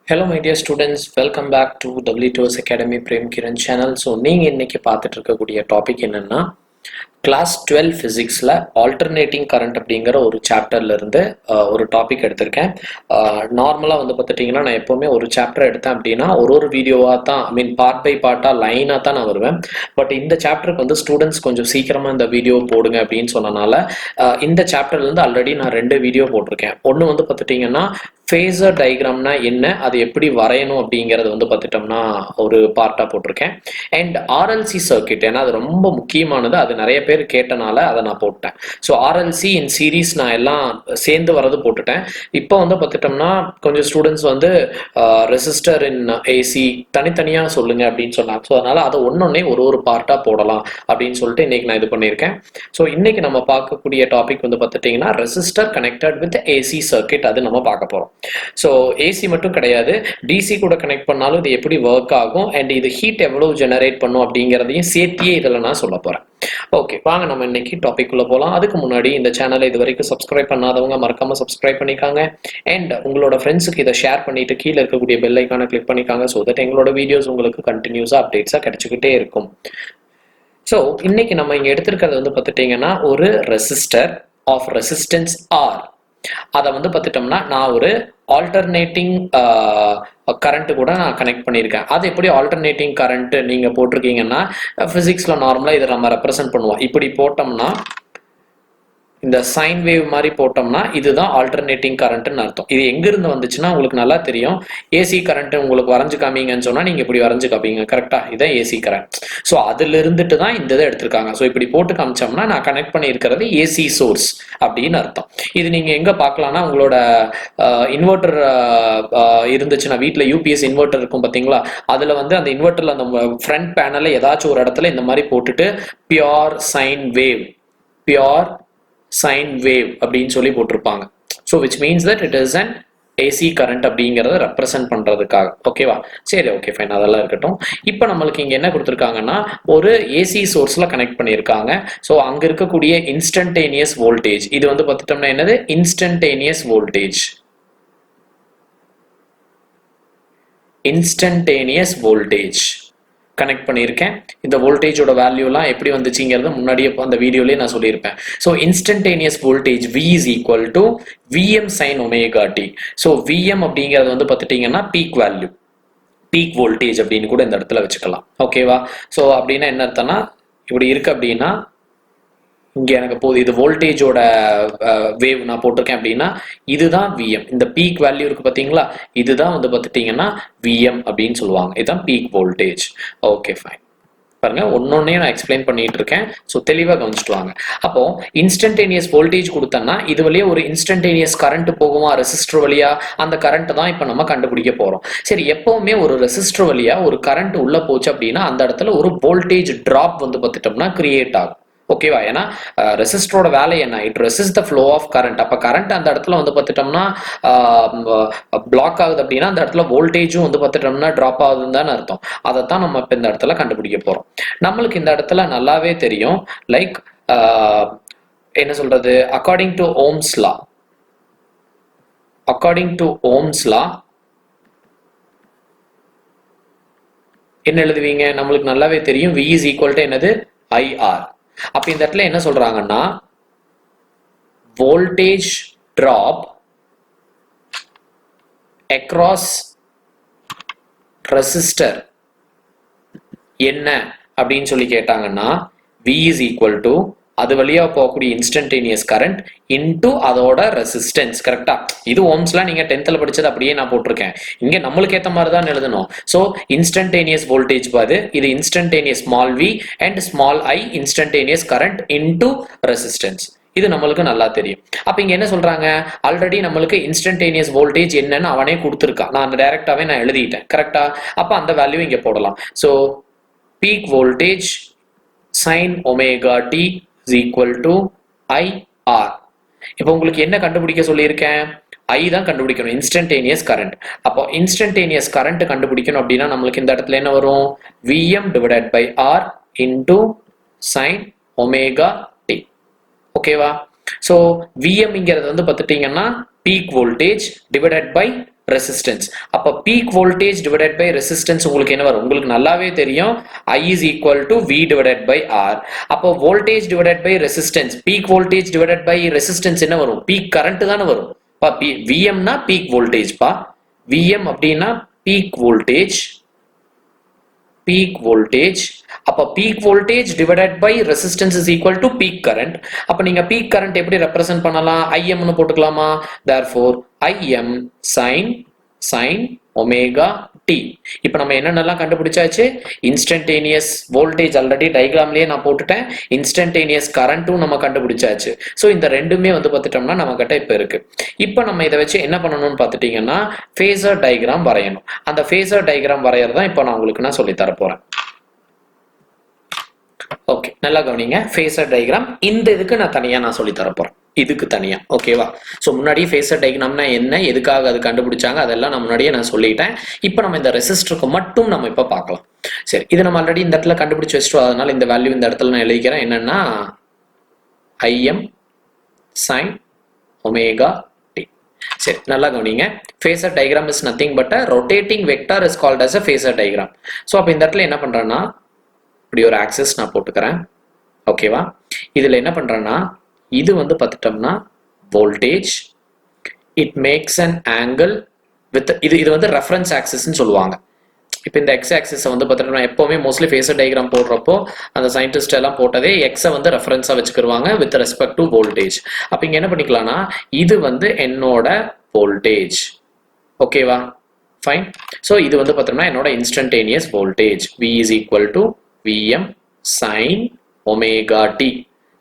Hello my dear students, welcome back to W2S Academy Prem Kiran channel. So நீங்க இன்னைக்கு பார்த்துட்டு இருக்கக்கூடிய topic என்னன்னா கிளாஸ் 12 ஃபிசிக்ஸில் ஆல்டர்னேட்டிங் கரண்ட் அப்படிங்கிற ஒரு சாப்டர்ல இருந்து ஒரு டாபிக் எடுத்திருக்கேன். நார்மலாக வந்து பார்த்துட்டிங்கன்னா நான் எப்போவுமே ஒரு சாப்டர் எடுத்தேன் அப்படின்னா ஒரு வீடியோவாக தான் பார்ட் பை பார்ட்டாக லைனாக தான் நான் வருவேன். பட் இந்த சாப்டருக்கு வந்து ஸ்டூடெண்ட்ஸ் கொஞ்சம் சீக்கிரமாக இந்த வீடியோ போடுங்க அப்படின்னு சொன்னனால இந்த சாப்டர்லேருந்து ஆல்ரெடி நான் 2 வீடியோ போட்டிருக்கேன். ஒன்று வந்து பார்த்துட்டிங்கன்னா ஃபேஸர் டயக்ராம்னா என்ன, அது எப்படி வரையணும் அப்படிங்கிறது வந்து பார்த்துட்டோம்னா ஒரு பார்ட்டாக போட்டிருக்கேன். அண்ட் ஆர்எல்சி சர்க்கியூட், ஏன்னா அது ரொம்ப முக்கியமானது, அது நிறைய பேர் கேட்டனால அதை நான் போட்டேன். ஸோ ஆர்எல்சி இன் சீரீஸ் நான் எல்லாம் சேர்ந்து வரது போட்டுட்டேன். இப்போ வந்து பார்த்துட்டோம்னா கொஞ்சம் ஸ்டூடெண்ட்ஸ் வந்து ரெசிஸ்டர் இன் ஏசி தனித்தனியாக சொல்லுங்க அப்படின்னு சொன்னாங்க. ஸோ அதனால அதை ஒன்னொன்னே ஒரு பார்ட்டாக போடலாம் அப்படின்னு சொல்லிட்டு இன்னைக்கு நான் இது பண்ணியிருக்கேன். ஸோ இன்னைக்கு நம்ம பார்க்கக்கூடிய டாபிக் வந்து பார்த்துட்டிங்கன்னா resistor connected with AC circuit, அது நம்ம பார்க்க போகிறோம். ஸோ ஏசி மட்டும் கிடையாது, டிசி கூட கனெக்ட் பண்ணாலும் இது எப்படி ஒர்க் ஆகும் அண்ட் இது ஹீட் எவ்வளவு ஜெனரேட் பண்ணும் அப்படிங்கிறதையும் சேர்த்தியே இதில் நான் சொல்ல போகிறேன். ஓகே, வாங்க நம்ம இன்னைக்கு டாபிக் உள்ள போகலாம். அதுக்கு முன்னாடி இந்த சேனலை இது வரைக்கும் சப்ஸ்கிரைப் பண்ணாதவங்க மறக்காம சப்ஸ்கிரைப் பண்ணிக்காங்க. அண்ட் உங்களோட ஃப்ரெண்ட்ஸுக்கு இதை ஷேர் பண்ணிட்டு கீழே இருக்கக்கூடிய பெல் ஐக்கானை கிளிக் பண்ணிக்காங்க. ஸோ தட் எங்களோட வீடியோஸ் உங்களுக்கு கண்டினியூஸாக அப்டேட்ஸாக கிடைச்சிக்கிட்டே இருக்கும். ஸோ இன்னைக்கு நம்ம இங்கே எடுத்திருக்கிறது வந்து பார்த்துட்டிங்கன்னா ஒரு ரெசிஸ்டர் ஆஃப் ரெசிஸ்டன்ஸ் ஆர். அதை வந்து பார்த்துட்டோம்னா நான் ஒரு ஆல்டர்னேட்டிங் கரண்ட் கூட நான் கனெக்ட் பண்ணியிருக்கேன். அது எப்படி ஆல்டர்னேட்டிங் கரண்ட் நீங்கள் போட்டிருக்கீங்கன்னா ஃபிசிக்ஸில் நார்மலாக இதை நம்ம ரெப்ரசென்ட் பண்ணுவோம். இப்படி போட்டோம்னா இந்த சைன் வேவ் மாதிரி போட்டோம்னா இதுதான் ஆல்டர்னேட்டிங் கரண்ட்னு அர்த்தம். இது எங்கிருந்து வந்துச்சுன்னா உங்களுக்கு நல்லா தெரியும். ஏசி கரண்ட் உங்களுக்கு வரைஞ்சு காமிங்கன்னு சொன்னா நீங்க இப்படி வரைஞ்சு காப்பீங்க, கரெக்டா? இதான் ஏசி கரண்ட். ஸோ அதுல இருந்துட்டு தான் இந்த இதை எடுத்திருக்காங்க. ஸோ இப்படி போட்டு காமிச்சோம்னா நான் கனெக்ட் பண்ணியிருக்கிறது ஏசி சோர்ஸ் அப்படின்னு அர்த்தம். இது நீங்க எங்க பார்க்கலாம்னா உங்களோட இன்வெர்டர் இருந்துச்சுன்னா வீட்டில் யூபிஎஸ் இன்வெர்டர் இருக்கும் பார்த்தீங்களா, அதுல வந்து அந்த இன்வெர்டர்ல அந்த ஃப்ரண்ட் பேனல்ல ஏதாச்சும் ஒரு இடத்துல இந்த மாதிரி போட்டுட்டு pure sine wave, pure sine wave அப்படின்னு சொல்லி போட்டிருப்பாங்க. So which means that it is an AC current அப்படிங்கிறத ரெப்ரசென்ட் பண்றதுக்காக. ஓகேவா? சரி, ஓகே, ஃபைன், அதெல்லாம் இருக்கட்டும். இப்போ நம்மளுக்கு இங்க என்ன கொடுத்துருக்காங்கன்னா ஒரு ஏசி சோர்ஸ்ல கனெக்ட் பண்ணியிருக்காங்க. ஸோ அங்க இருக்கக்கூடிய இன்ஸ்டன்டேனியஸ் வோல்டேஜ், இது வந்து பார்த்துட்டோம்னா என்னது? Instantaneous voltage. Instantaneous voltage connect பண்ணியிருக்கேன். இந்த வோல்டேஜோட வேல்யூலாம் எப்படி வந்துச்சுங்கிறது முன்னாடியே அந்த வீடியோலேயே நான் சொல்லியிருப்பேன். So instantaneous voltage V is equal to Vm sin omega t. So Vm அப்படிங்கிறது வந்து பார்த்துட்டிங்கன்னா பீக் வேல்யூ, பீக் வோல்டேஜ் அப்படின்னு கூட இந்த இடத்துல வச்சுக்கலாம். ஓகேவா? ஸோ அப்படின்னா என்ன அர்த்தம்னா இப்படி இருக்கு அப்படின்னா இங்க எனக்கு போகுது, இது வோல்டேஜோட வேவ் நான் போட்டிருக்கேன் அப்படின்னா இதுதான் Vm. இந்த பீக் வேல்யூ இருக்கு பார்த்தீங்களா, இதுதான் வந்து பார்த்துட்டீங்கன்னா Vm அப்படின்னு சொல்லுவாங்க. இதுதான் பீக் வோல்டேஜ். Okay, fine. பாருங்க, ஒன்னொன்னே நான் எக்ஸ்பிளைன் பண்ணிட்டு இருக்கேன். ஸோ தெளிவாக கவனிச்சுட்டு வாங்க. அப்போ இன்ஸ்டன்டேனியஸ் வோல்டேஜ் கொடுத்தோம்னா இது வழியா ஒரு இன்ஸ்டன்டேனியஸ் கரண்ட் போகுமா ரெசிஸ்டர் வழியா, அந்த கரண்ட் தான் இப்போ நம்ம கண்டுபிடிக்க போறோம். சரி, எப்பவுமே ஒரு ரெசிஸ்டர் வழியா ஒரு கரண்ட் உள்ள போச்சு அப்படின்னா அந்த இடத்துல ஒரு வோல்டேஜ் டிராப் வந்து பார்த்துட்டோம்னா கிரியேட் ஆகும். ஓகேவா? ஏன்னா ரெசிஸ்டரோட வேலை என்ன? It resist the flow of current. அப்போ கரண்ட் அந்த இடத்துல வந்து பார்த்துட்டோம்னா பிளாக் ஆகுது அப்படின்னா அந்த இடத்துல வோல்டேஜும் வந்து பார்த்துட்டோம்னா டிராப் ஆகுதுன்னு தானே அர்த்தம். அதைத்தான் நம்ம இப்போ இந்த இடத்துல கண்டுபிடிக்க போறோம். நம்மளுக்கு இந்த இடத்துல நல்லாவே தெரியும், லைக் என்ன சொல்றது, according to Ohm's law, according to Ohm's law என்ன எழுதுவீங்க? நம்மளுக்கு நல்லாவே தெரியும் V is equal to என்னது? IR. அப்ப இந்த இடத்துல என்ன சொல்றாங்கன்னா வோல்டேஜ் டிராப் அக்ராஸ் ரெசிஸ்டர் என்ன அப்படின்னு சொல்லி கேட்டாங்கன்னா V is equal to அது வழியா போகக்கூடிய இன்ஸ்டன்டேனியஸ் கரண்ட் இன்டு அதோட ரெசிஸ்டன்ஸ். கரெக்டா? இது ஓம்ஸ்ல நீங்க 10th படிச்சது அப்படியே நான் போட்டிருக்கேன். இங்க நம்மளுக்கு ஏத்த மாதிரி தான் எழுதணும். சோ இன்ஸ்டன்டேனியஸ் வோல்டேஜ் பாது, இது instantaneous small v and small i instantaneous current into resistance. இது நம்மளுக்கு நல்லா தெரியும். அப்ப இங்க என்ன சொல்றாங்க, ஆல்ரெடி நம்மளுக்கு இன்ஸ்டன்டேனியஸ் வோல்டேஜ் என்னன்னு அவனே கொடுத்துருக்கான். நான் அந்த டைரக்டாவே நான் எழுதிட்டேன். கரெக்டா? அப்ப அந்த வேல்யூ இங்க போடலாம். So peak voltage sin omega t is equal to IR. இப்போ உங்களுக்கு என்ன கண்டுபிடிக்க சொல்லியிருக்கேன்? I தான் கண்டுபிடிக்கணும், இன்ஸ்டன்டேனியஸ் கரண்ட். அப்போ இன்ஸ்டன்டேனியஸ் கரண்ட் கண்டுபிடிக்கணும் அப்படின்னா நம்மளுக்கு இந்த இடத்துல என்ன வரும்? Vm divided by R into sin omega t. ஓகேவா? ஸோ Vm இங்கிறது வந்து பார்த்துட்டீங்கன்னா peak voltage divided by resistance. அப்ப peak voltage divided by resistance உங்களுக்கு என்ன வரும்? உங்களுக்கு நல்லாவே தெரியும் I is equal to V divided by R. அப்போ voltage divided by resistance, peak voltage divided by resistance என்ன வரும்? பீக் கரண்ட் தானே வரும். Vm னா பீக் வோல்டேஜ் பா. Vm அப்படின்னா பீக் வோல்டேஜ், பீக் வோல்டேஜ். அப்ப peak voltage divided by resistance is equal to peak current. அப்ப நீங்க பீக் கரண்ட் எப்படி ரெப்ரசென்ட் பண்ணலாம்? Im னு போட்டுக்கலாமா? therefore Im sin omega t. இப்போ நம்ம என்னென்னலாம் கண்டுபிடிச்சாச்சு? இன்ஸ்டன்டேனியஸ் வோல்டேஜ் ஆல்ரெடி டயகிராம்லயே நான் போட்டுட்டேன். இன்ஸ்டன்டேனியஸ் கரண்ட்டும் நம்ம கண்டுபிடிச்சாச்சு. ஸோ இந்த ரெண்டுமே வந்து பார்த்துட்டோம்னா நம்ம கிட்ட இப்போ இருக்கு. இப்போ நம்ம இதை வச்சு என்ன பண்ணணும்னு பார்த்துட்டீங்கன்னா ஃபேஸர் டயகிராம் வரையணும். அந்த ஃபேஸர் டயகிராம் வரையறதான் இப்போ நான் உங்களுக்கு நான் சொல்லி தர போறேன். ஓகே, நல்லா கவனிங்க. ஃபேஸர் டயகிராம் இந்த இதுக்கு நான் தனியா நான் சொல்லி தர போறேன், இதுக்கு தனியா. ஓகேவா? ஸோ முன்னாடியே ஃபேஸர் டயகிராம்னா என்ன, எதுக்காக அது கண்டுபிடிச்சாங்க, அதெல்லாம் நான் முன்னாடியே நான் சொல்லிட்டேன். இப்போ நம்ம இந்த ரெசிஸ்டருக்கு மட்டும் நம்ம இப்போ பார்க்கலாம். சரி, இது நம்ம ஆல்ரெடி இந்த இடத்துல கண்டுபிடிச்சு வச்சிட்டோம். அதனால இந்த வேல்யூ இந்த இடத்துல நான் எழுதிக்கிறேன். என்னன்னா Im sin ஒமேகா t. சரி, நல்லா கவனிங்க. Phasor diagram is nothing but a rotating vector is called as a phasor diagram. So அப்போ இந்த இடத்துல என்ன பண்றேன்னா இப்படி ஒரு ஆக்சிஸ் நான் போட்டுக்கிறேன். ஓகேவா? இதுல என்ன பண்றேன்னா இது வந்து பார்த்துட்டோம்னா voltage, it makes an angle with இது வந்து ரெஃபரன்ஸ் ஆக்சிஸ்ன்னு சொல்லுவாங்க. இப்போ இந்த எக்ஸ் ஆக்சிஸை வந்து பார்த்துட்டோம்னா எப்போவுமே மோஸ்ட்லி ஃபேஸர் டயகிராம் போடுறப்போ அந்த சயின்டிஸ்ட் எல்லாம் போட்டதே எக்ஸை வந்து ரெஃபரன்ஸாக வச்சுக்கிடுவாங்க வித் ரெஸ்பெக்ட் டு வோல்டேஜ். அப்போ இங்கே என்ன பண்ணிக்கலாம்னா இது வந்து என்னோட வோல்டேஜ். ஓகேவா? ஃபைன். ஸோ இது வந்து பார்த்தோம்னா என்னோட instantaneous voltage V is equal to Vm sin omega t.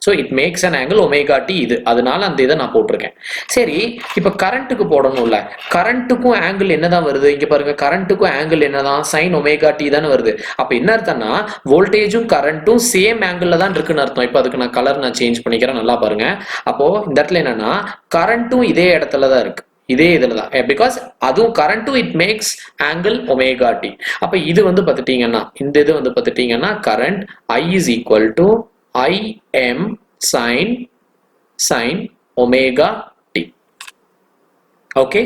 So it makes an angle omega t. இது அதனால அந்த இதை நான் போட்டிருக்கேன். சரி, இப்போ கரண்ட்டுக்கு போடணும்ல. கரண்ட்டுக்கும் ஆங்கிள் என்னதான் வருது? இங்க பாருங்க, கரண்ட்டுக்கும் ஆங்கிள் என்னதான்? சைன் ஒமேகா டி தானே வருது. அப்போ என்ன அர்த்தம்னா வோல்டேஜும் கரண்ட்டும் சேம் ஆங்கிள் தான் இருக்குன்னு அர்த்தம். இப்போ அதுக்கு நான் கலர் நான் சேஞ்ச் பண்ணிக்கிறேன், நல்லா பாருங்க. அப்போ இந்த இடத்துல என்னன்னா கரண்ட்டும் இதே இடத்துல தான் இருக்கு, இதே இதுல தான். பிகாஸ் அதுவும் கரண்ட்டும் it makes angle omega t. அப்ப இது வந்து பார்த்துட்டீங்கன்னா இந்த இது வந்து பார்த்துட்டீங்கன்னா current I is equal to Im sin omega t. Okay,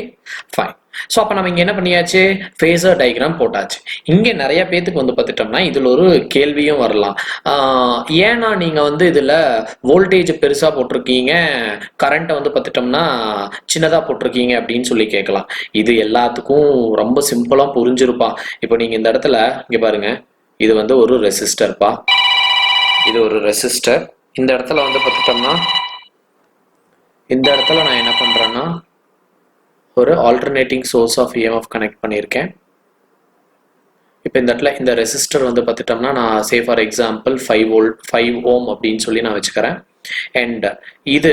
fine. So அப்போ நம்ம இங்கே என்ன பண்ணியாச்சு? ஃபேஸர் டயகிராம் போட்டாச்சு. இங்கே நிறைய பேத்துக்கு வந்து பார்த்துட்டோம்னா இதில் ஒரு கேள்வியும் வரலாம். ஏன்னா நீங்கள் வந்து இதில் வோல்டேஜ் பெருசாக போட்டிருக்கீங்க, கரண்ட்டை வந்து பார்த்துட்டோம்னா சின்னதாக போட்டிருக்கீங்க அப்படின்னு சொல்லி கேட்கலாம். இது எல்லாத்துக்கும் ரொம்ப சிம்பிளாக புரிஞ்சிருப்பா. இப்போ நீங்கள் இந்த இடத்துல இங்கே பாருங்க, இது வந்து ஒரு ரெசிஸ்டர்ப்பா, இது ஒரு ரெசிஸ்டர். இந்த இடத்துல வந்து பார்த்துட்டோம்னா இந்த இடத்துல நான் என்ன பண்ணுறேன்னா ஒரு alternating source of EMF connect பண்ணியிருக்கேன். இப்போ இந்த இடத்துல இந்த ரெசிஸ்டர் வந்து பார்த்துட்டோம்னா நான் சே ஃபார் எக்ஸாம்பிள் 5 ஓம் அப்படின்னு சொல்லி நான் வச்சுக்கிறேன். அண்ட் இது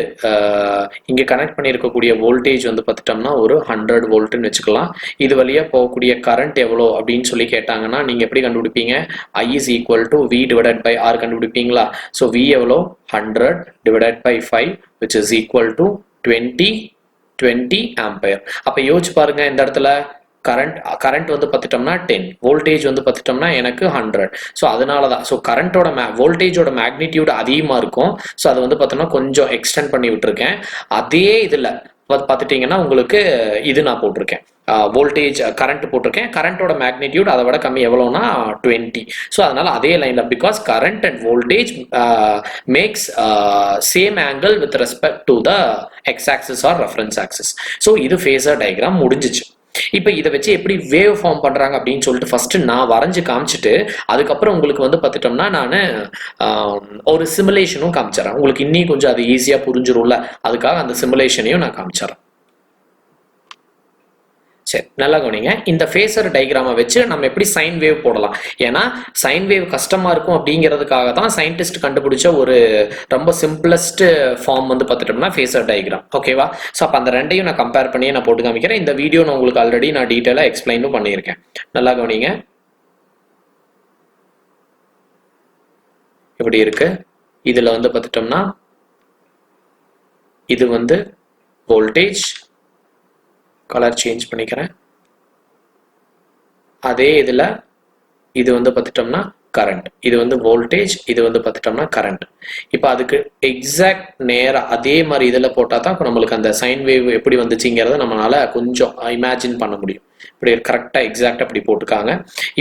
இங்கே கனெக்ட் பண்ணியிருக்கக்கூடிய வோல்டேஜ் வந்து பார்த்துட்டோம்னா ஒரு 100 வோல்ட்னு வச்சுக்கலாம். இது வழியாக போகக்கூடிய கரண்ட் எவ்வளோ அப்படின்னு சொல்லி கேட்டாங்கன்னா நீங்கள் எப்படி கண்டுபிடிப்பீங்க? I is equal to V divided by R கண்டுபிடிப்பீங்களா? ஸோ V எவ்வளோ? 100 divided by 5 which is equal to 20 ampere. அப்போ யோசிச்சு பாருங்க, இந்த இடத்துல கரண்ட் வந்து பார்த்துட்டோம்னா 10, வோல்டேஜ் வந்து பார்த்துட்டோம்னா எனக்கு 100. ஸோ அதனால தான் ஸோ கரண்ட்டோட வோல்டேஜோட மேக்னிடியூட் அதிகமாக இருக்கும். ஸோ அதை வந்து பார்த்தோம்னா கொஞ்சம் எக்ஸ்டெண்ட் பண்ணி விட்டுருக்கேன். அதே இதில் பார்த்துட்டீங்கன்னா உங்களுக்கு இது நான் போட்டிருக்கேன், வோல்டேஜ் கரண்ட் போட்டிருக்கேன். கரண்ட்டோட மேக்னிடியூட் அதை விட கம்மி, எவ்வளோனா 20. ஸோ அதனால அதே லைனில் because current and voltage makes same angle with respect to the x axis or reference axis. So இது ஃபேஸர் டயகிராம் முடிஞ்சிச்சு. இப்போ இதை வச்சு எப்படி வேவ் ஃபார்ம் பண்றாங்க அப்படின்னு சொல்லிட்டு ஃபர்ஸ்ட் நான் வரைஞ்சு காமிச்சிட்டு அதுக்கப்புறம் உங்களுக்கு வந்து பார்த்துட்டோம்னா நான் ஒரு சிமுலேஷனும் காமிச்சிடறேன். உங்களுக்கு இன்னும் கொஞ்சம் அது ஈஸியாக புரிஞ்சிரும்ல, அதுக்காக அந்த சிமுலேஷனையும் நான் காமிச்சிடறேன். சரி, நல்லா கவனிங்க. இந்த ஃபேஸர் டயகிராமை வச்சு நம்ம எப்படி சைன் வேவ் போடலாம். ஏன்னா சைன் வேவ் கஷ்டமா இருக்கும் அப்படிங்கிறதுக்காக தான் சயின்டிஸ்ட் கண்டுபிடிச்ச ஒரு ரொம்ப சிம்பிளஸ்ட் ஃபார்ம் வந்து பார்த்துட்டோம்னா ஃபேஸர் டயகிராம். ஓகேவா? ஸோ அப்போ அந்த ரெண்டையும் நான் கம்பேர் பண்ணி நான் போட்டு காமிக்கிறேன். இந்த வீடியோ நான் உங்களுக்கு ஆல்ரெடி நான் டீட்டெயிலாக எக்ஸ்பிளைனும் பண்ணியிருக்கேன். நல்லா கவனிங்க. இப்படி இருக்கு. இதுல வந்து பார்த்துட்டோம்னா இது வந்து வோல்டேஜ், கலர் சேஞ்ச் பண்ணிக்கிறேன். அதே இதுல இது வந்து பார்த்துட்டோம்னா கரண்ட், இது வந்து வோல்டேஜ், இது வந்து பார்த்துட்டோம்னா கரண்ட். இப்போ அதுக்கு எக்ஸாக்ட் நேராக அதே மாதிரி இதில் போட்டால் தான் இப்போ நம்மளுக்கு அந்த சைன் வேவ் எப்படி வந்துச்சுங்கிறத நம்மளால கொஞ்சம் இமேஜின் பண்ண முடியும். இப்படி கரெக்டாக எக்ஸாக்டாக அப்படி போட்டுக்காங்க.